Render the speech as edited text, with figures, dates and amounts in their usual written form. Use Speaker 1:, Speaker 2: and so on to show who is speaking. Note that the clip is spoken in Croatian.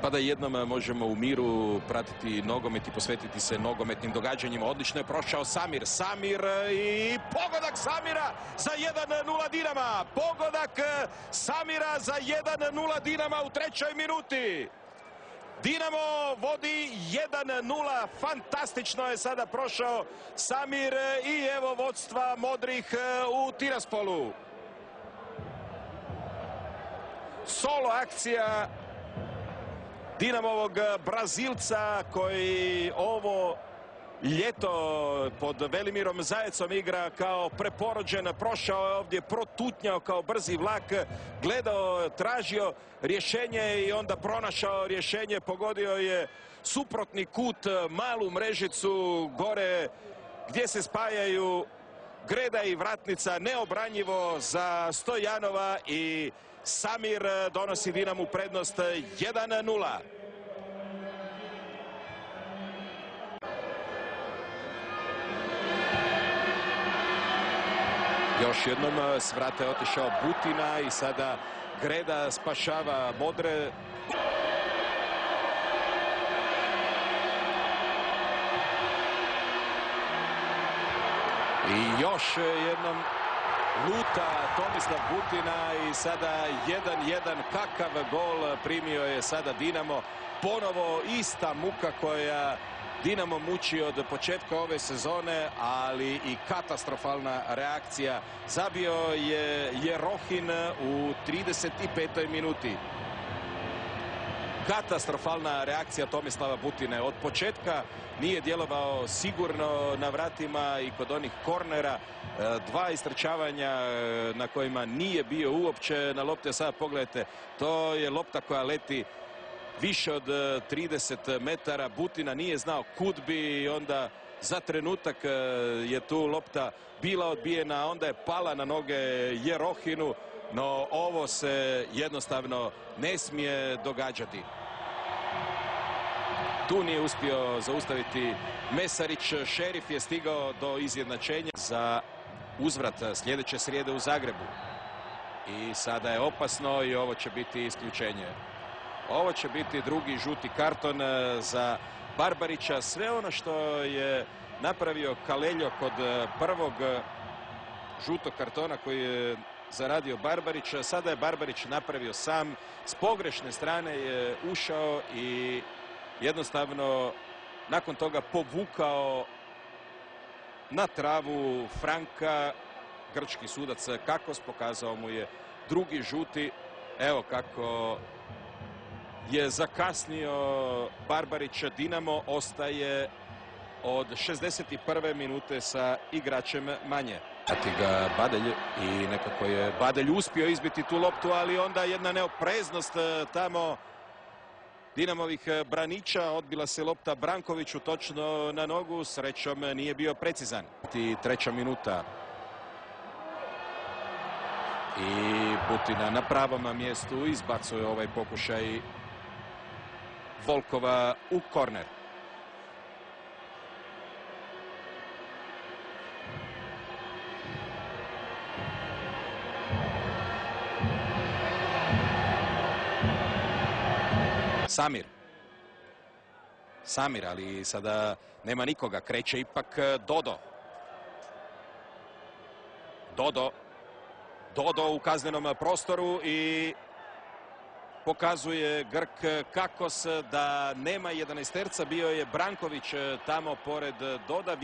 Speaker 1: Pa da jednom možemo u miru pratiti nogomet i posvetiti se nogometnim događanjima. Odlično je prošao Samir. Samir i pogodak Samira za 1:0 Dinama. Pogodak Samira za 1:0 Dinama u 3. minuti. Dinamo vodi 1:0. Fantastično je sada prošao Samir i evo vodstva modrih u Tiraspolu. Solo akcija Dinamovog Brazilca koji ovo ljeto pod Velimirom Zajecom igra kao preporođen. Prošao je ovdje, protutnjao kao brzi vlak, gledao, tražio rješenje i onda pronašao rješenje. Pogodio je suprotni kut, malu mrežicu gore gdje se spajaju greda i vratnica. Neobranjivo za Stojanova i Samir donosi Dinamu prednost 1:0. Još jednom s vrata je otišao Butina i sada Greda spašava modre. I još jednom luta Tomislav Butina i sada 1:1. Kakav gol primio je sada Dinamo. Ponovo ista muka koja Dinamo muči od početka ove sezone, ali i katastrofalna reakcija. Zabio je Jerohin u 35. minuti. Katastrofalna reakcija Tomislava Butine. Od početka nije djelovao sigurno na vratima i kod onih kornera. 2 istrčavanja na kojima nije bio uopće na lopte. Sada pogledajte, to je lopta koja leti više od 30 metara. Butina nije znao kud bi i onda za trenutak je tu lopta bila odbijena, onda je pala na noge Jerohinu, no ovo se jednostavno ne smije događati. Tu nije uspio zaustaviti Mesarić. Šerif je stigao do izjednačenja za uzvrat sljedeće srijede u Zagrebu. I sada je opasno i ovo će biti isključenje. Ovo će biti drugi žuti karton za Barbarića. Sve ono što je napravio Kaleljo kod prvog žutog kartona koji je zaradio Barbarić, sada je Barbarić napravio sam. S pogrešne strane je ušao i jednostavno nakon toga povukao na travu Franka. Grčki sudac Kakos pokazao mu je drugi žuti. Evo kako je zakasnio Barbarić. Dinamo ostaje od 61. minute sa igračem manje. Prati ga Badelj i nekako je Badelj uspio izbiti tu loptu, ali onda jedna neopreznost tamo Dinamovih braniča. Odbila se lopta Brankoviću točno na nogu. Srećom nije bio precizan. 3. minuta. I Butina na pravom mjestu izbacuje ovaj pokušaj Volkova u korner. Samir, ali sada nema nikoga. Kreće ipak Dodo. Dodo u kaznenom prostoru i pokazuje Grk Kakos da nema 11-terca. Bio je Branković tamo pored Doda.